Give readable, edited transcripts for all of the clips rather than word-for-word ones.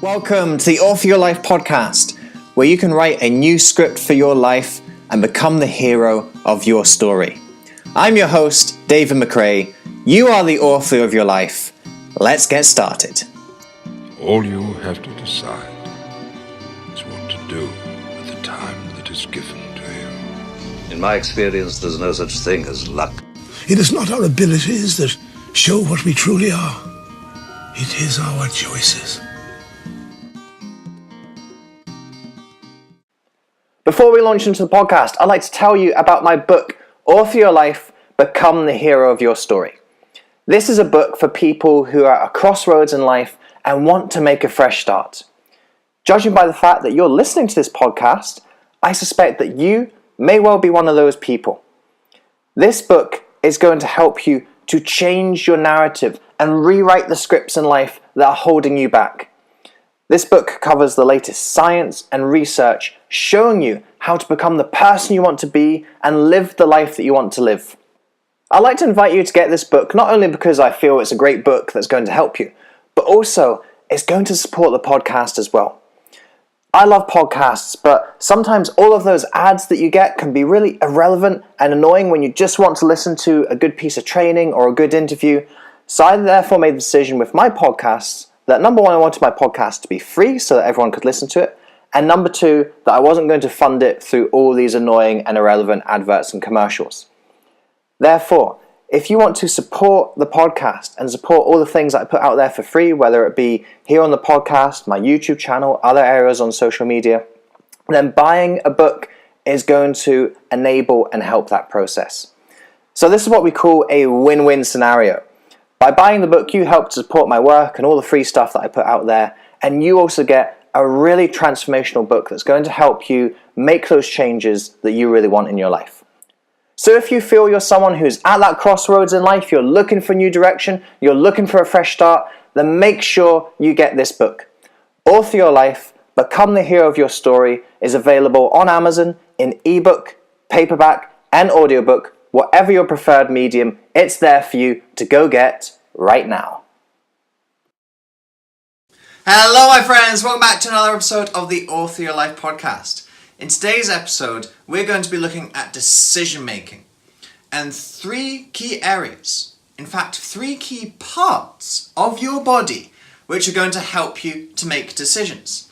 Welcome to the Author Your Life podcast, where you can write a new script for your life and become the hero of your story. I'm your host, David McRae. You are the author of your life. Let's get started. All you have to decide is what to do with the time that is given to you. In my experience, there's no such thing as luck. It is not our abilities that show what we truly are. It is our choices. Before we launch into the podcast, I'd like to tell you about my book, Author Your Life, Become the Hero of Your Story. This is a book for people who are at a crossroads in life and want to make a fresh start. Judging by the fact that you're listening to this podcast, I suspect that you may well be one of those people. This book is going to help you to change your narrative and rewrite the scripts in life that are holding you back. This book covers the latest science and research showing you how to become the person you want to be and live the life that you want to live. I'd like to invite you to get this book not only because I feel it's a great book that's going to help you, but also it's going to support the podcast as well. I love podcasts, but sometimes all of those ads that you get can be really irrelevant and annoying when you just want to listen to a good piece of training or a good interview. So I therefore made the decision with my podcasts that number one, I wanted my podcast to be free so that everyone could listen to it. And number two, that I wasn't going to fund it through all these annoying and irrelevant adverts and commercials. Therefore, if you want to support the podcast and support all the things that I put out there for free, whether it be here on the podcast, my YouTube channel, other areas on social media, then buying a book is going to enable and help that process. So this is what we call a win-win scenario. By buying the book, you help to support my work and all the free stuff that I put out there, and you also get a really transformational book that's going to help you make those changes that you really want in your life. So if you feel you're someone who's at that crossroads in life, you're looking for a new direction, you're looking for a fresh start, then make sure you get this book. Author Your Life, Become the Hero of Your Story is available on Amazon in ebook, paperback, and audiobook. Whatever your preferred medium, it's there for you to go get right now. Hello my friends, welcome back to another episode of the Author Your Life podcast. In today's episode, we're going to be looking at decision making and three key areas, in fact 3 key parts of your body which are going to help you to make decisions.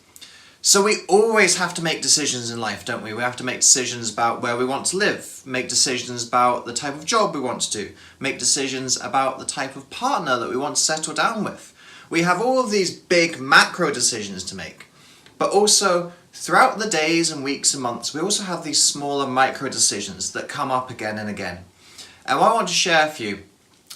So we always have to make decisions in life, don't we? We have to make decisions about where we want to live, make decisions about the type of job we want to do, make decisions about the type of partner that we want to settle down with. We have all of these big macro decisions to make, but also throughout the days and weeks and months, we also have these smaller micro decisions that come up again and again. And what I want to share for you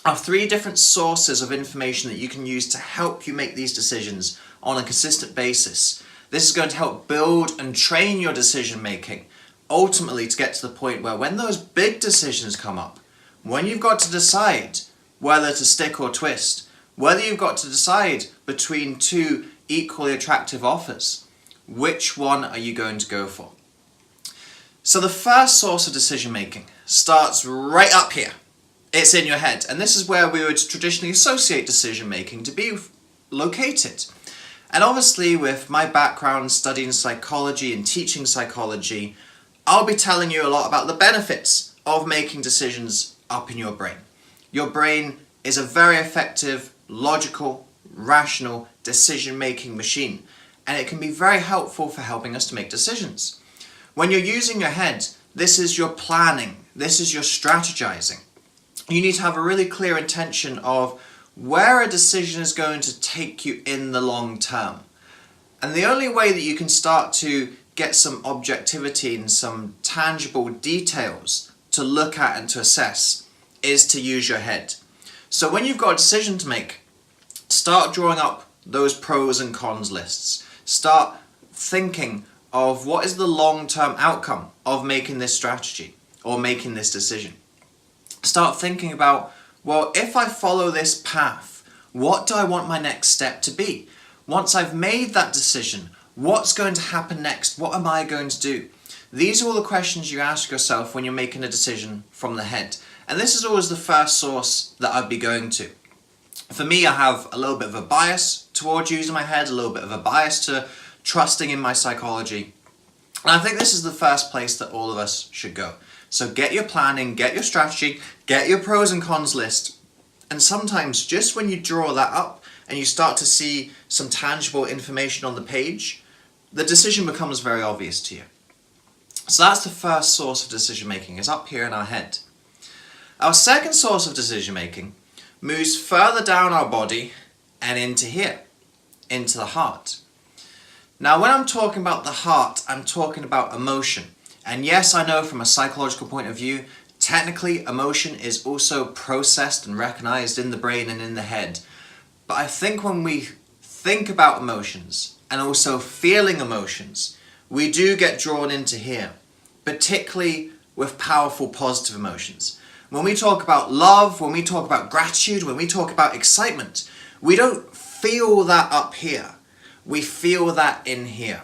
are 3 different sources of information that you can use to help you make these decisions on a consistent basis. This is going to help build and train your decision making, ultimately to get to the point where when those big decisions come up, when you've got to decide whether to stick or twist, whether you've got to decide between 2 equally attractive offers, which one are you going to go for? So the first source of decision making starts right up here. It's in your head, and this is where we would traditionally associate decision making to be located. And obviously with my background studying psychology and teaching psychology, I'll be telling you a lot about the benefits of making decisions up in your brain. Your brain is a very effective, logical, rational decision-making machine, and it can be very helpful for helping us to make decisions. When you're using your head, this is your planning, this is your strategizing. You need to have a really clear intention of where a decision is going to take you in the long term. And the only way that you can start to get some objectivity and some tangible details to look at and to assess is to use your head. So when you've got a decision to make, start drawing up those pros and cons lists. Start thinking of what is the long-term outcome of making this strategy or making this decision. Start thinking about, well, if I follow this path, what do I want my next step to be? Once I've made that decision, what's going to happen next? What am I going to do? These are all the questions you ask yourself when you're making a decision from the head. And this is always the first source that I'd be going to. For me, I have a little bit of a bias towards using my head, a little bit of a bias to trusting in my psychology. And I think this is the first place that all of us should go. So get your planning, get your strategy, get your pros and cons list. And sometimes just when you draw that up and you start to see some tangible information on the page, the decision becomes very obvious to you. So that's the first source of decision making, is up here in our head. Our second source of decision making moves further down our body and into here, into the heart. Now, when I'm talking about the heart, I'm talking about emotion. And yes, I know from a psychological point of view, technically emotion is also processed and recognized in the brain and in the head. But I think when we think about emotions and also feeling emotions, we do get drawn into here, particularly with powerful positive emotions. When we talk about love, when we talk about gratitude, when we talk about excitement, we don't feel that up here. We feel that in here.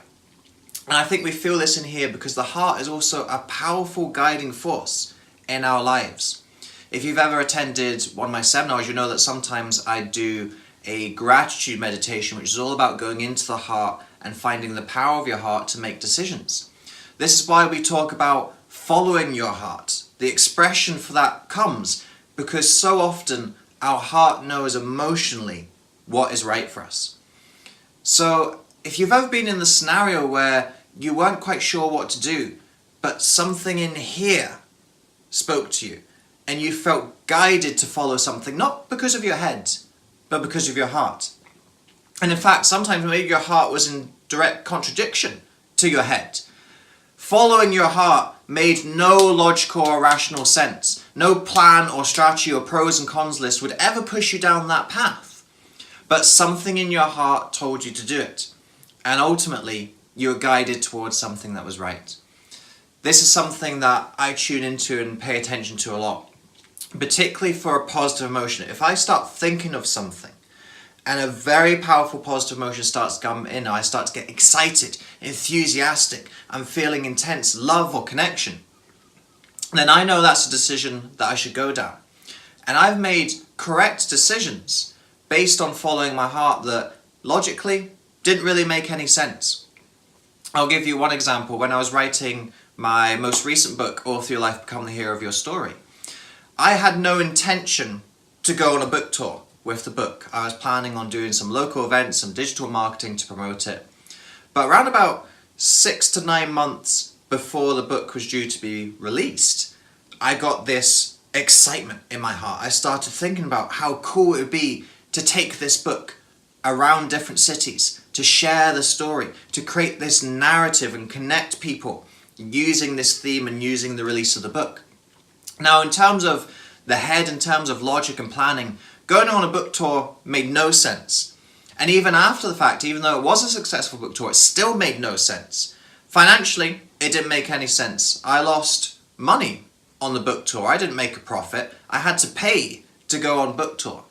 And I think we feel this in here because the heart is also a powerful guiding force in our lives. If you've ever attended one of my seminars, you know that sometimes I do a gratitude meditation, which is all about going into the heart and finding the power of your heart to make decisions. This is why we talk about following your heart. The expression for that comes because so often our heart knows emotionally what is right for us. So if you've ever been in the scenario where you weren't quite sure what to do, but something in here spoke to you and you felt guided to follow something, not because of your head, but because of your heart. And in fact, sometimes maybe your heart was in direct contradiction to your head. Following your heart made no logical or rational sense. No plan or strategy or pros and cons list would ever push you down that path. But something in your heart told you to do it. And ultimately, you were guided towards something that was right. This is something that I tune into and pay attention to a lot, particularly for a positive emotion. If I start thinking of something and a very powerful positive emotion starts to come in, I start to get excited, enthusiastic, I'm feeling intense love or connection, then I know that's a decision that I should go down. And I've made correct decisions based on following my heart that logically didn't really make any sense. I'll give you one example. When I was writing my most recent book, Author Your Life, Become the Hero of Your Story, I had no intention to go on a book tour with the book. I was planning on doing some local events, some digital marketing to promote it. But around about 6 to 9 months before the book was due to be released, I got this excitement in my heart. I started thinking about how cool it would be to take this book around different cities, to share the story, to create this narrative and connect people using this theme and using the release of the book. Now, in terms of the head, in terms of logic and planning, going on a book tour made no sense. And even after the fact, even though it was a successful book tour, it still made no sense. Financially, it didn't make any sense. I lost money on the book tour. I didn't make a profit. I had to pay to go on book tour.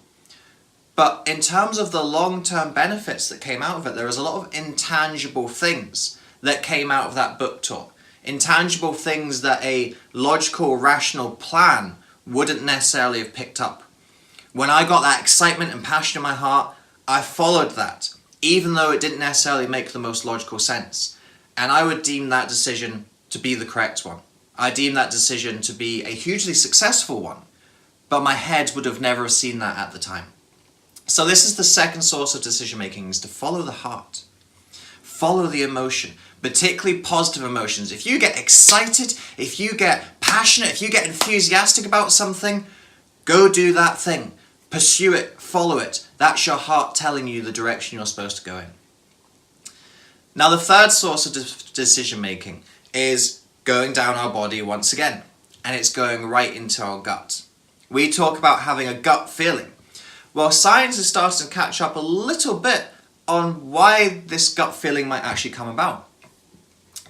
But in terms of the long-term benefits that came out of it, there was a lot of intangible things that came out of that book tour. Intangible things that a logical, rational plan wouldn't necessarily have picked up. When I got that excitement and passion in my heart, I followed that, even though it didn't necessarily make the most logical sense. And I would deem that decision to be the correct one. I deem that decision to be a hugely successful one, but my head would have never seen that at the time. So this is the second source of decision making, is to follow the heart. Follow the emotion, particularly positive emotions. If you get excited, if you get passionate, if you get enthusiastic about something, go do that thing. Pursue it, follow it. That's your heart telling you the direction you're supposed to go in. Now, the third source of decision making is going down our body once again, and it's going right into our gut. We talk about having a gut feeling. Well, science is starting to catch up a little bit on why this gut feeling might actually come about.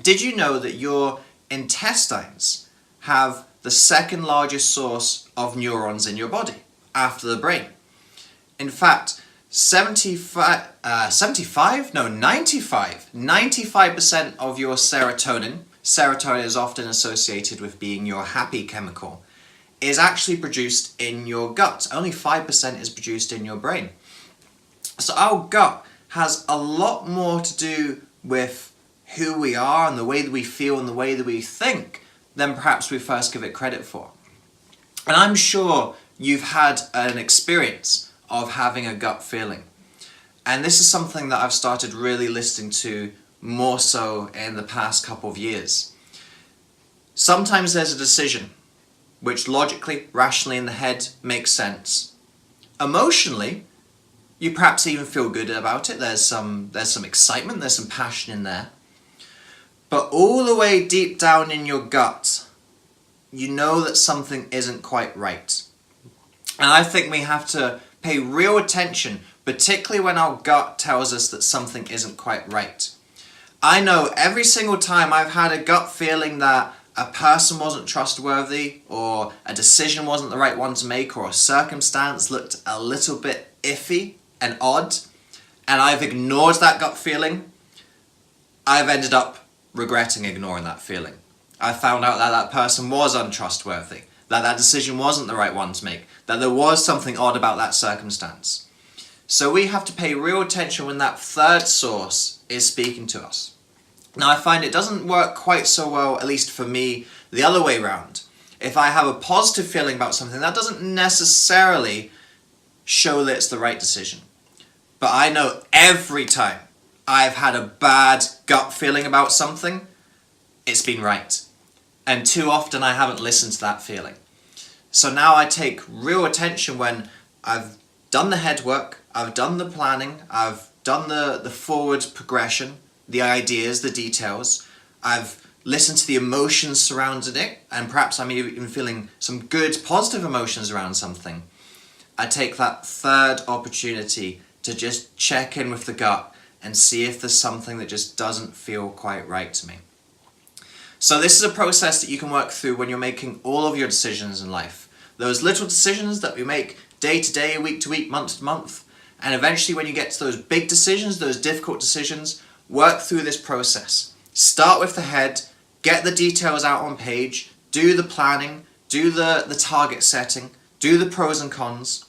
Did you know that your intestines have the second largest source of neurons in your body after the brain? In fact, 95% of your serotonin is often associated with being your happy chemical, is actually produced in your gut. Only 5% is produced in your brain. So our gut has a lot more to do with who we are and the way that we feel and the way that we think than perhaps we first give it credit for. And I'm sure you've had an experience of having a gut feeling. And this is something that I've started really listening to more so in the past couple of years. Sometimes there's a decision which logically, rationally in the head makes sense. Emotionally, you perhaps even feel good about it. There's some excitement, there's some passion in there. But all the way deep down in your gut, you know that something isn't quite right. And I think we have to pay real attention, particularly when our gut tells us that something isn't quite right. I know every single time I've had a gut feeling that a person wasn't trustworthy, or a decision wasn't the right one to make, or a circumstance looked a little bit iffy and odd, and I've ignored that gut feeling, I've ended up regretting ignoring that feeling. I found out that that person was untrustworthy, that that decision wasn't the right one to make, that there was something odd about that circumstance. So we have to pay real attention when that third source is speaking to us. Now I find it doesn't work quite so well, at least for me, the other way around. If I have a positive feeling about something, that doesn't necessarily show that it's the right decision. But I know every time I've had a bad gut feeling about something, it's been right. And too often I haven't listened to that feeling. So now I take real attention when I've done the head work, I've done the planning, I've done the forward progression, the ideas, the details. I've listened to the emotions surrounding it, and perhaps I'm even feeling some good, positive emotions around something. I take that third opportunity to just check in with the gut and see if there's something that just doesn't feel quite right to me. So this is a process that you can work through when you're making all of your decisions in life. Those little decisions that we make day to day, week to week, month to month, and eventually when you get to those big decisions, those difficult decisions, work through this process. Start with the head, get the details out on page, do the planning, do the target setting, do the pros and cons,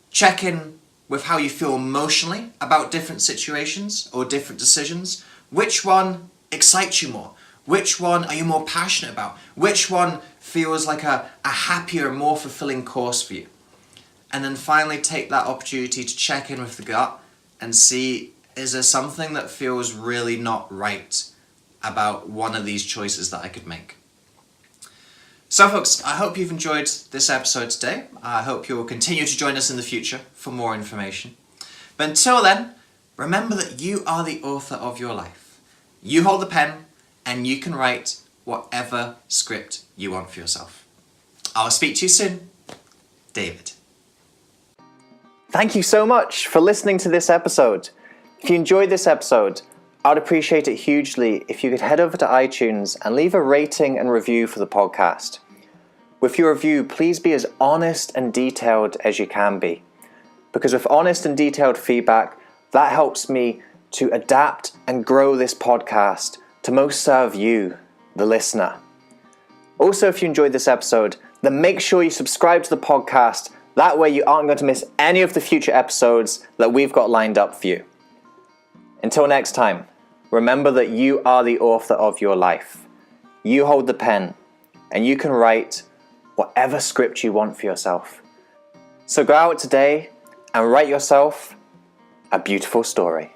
check in with how you feel emotionally about different situations or different decisions. Which one excites you more? Which one are you more passionate about? Which one feels like a happier, more fulfilling course for you? And then finally take that opportunity to check in with the gut and see, is there something that feels really not right about one of these choices that I could make? So folks, I hope you've enjoyed this episode today. I hope you'll continue to join us in the future for more information. But until then, remember that you are the author of your life. You hold the pen and you can write whatever script you want for yourself. I'll speak to you soon. David. Thank you so much for listening to this episode. If you enjoyed this episode, I'd appreciate it hugely if you could head over to iTunes and leave a rating and review for the podcast. With your review, please be as honest and detailed as you can be. Because with honest and detailed feedback, that helps me to adapt and grow this podcast to most serve you, the listener. Also, if you enjoyed this episode, then make sure you subscribe to the podcast. That way you aren't going to miss any of the future episodes that we've got lined up for you. Until next time, remember that you are the author of your life. You hold the pen, and you can write whatever script you want for yourself. So go out today and write yourself a beautiful story.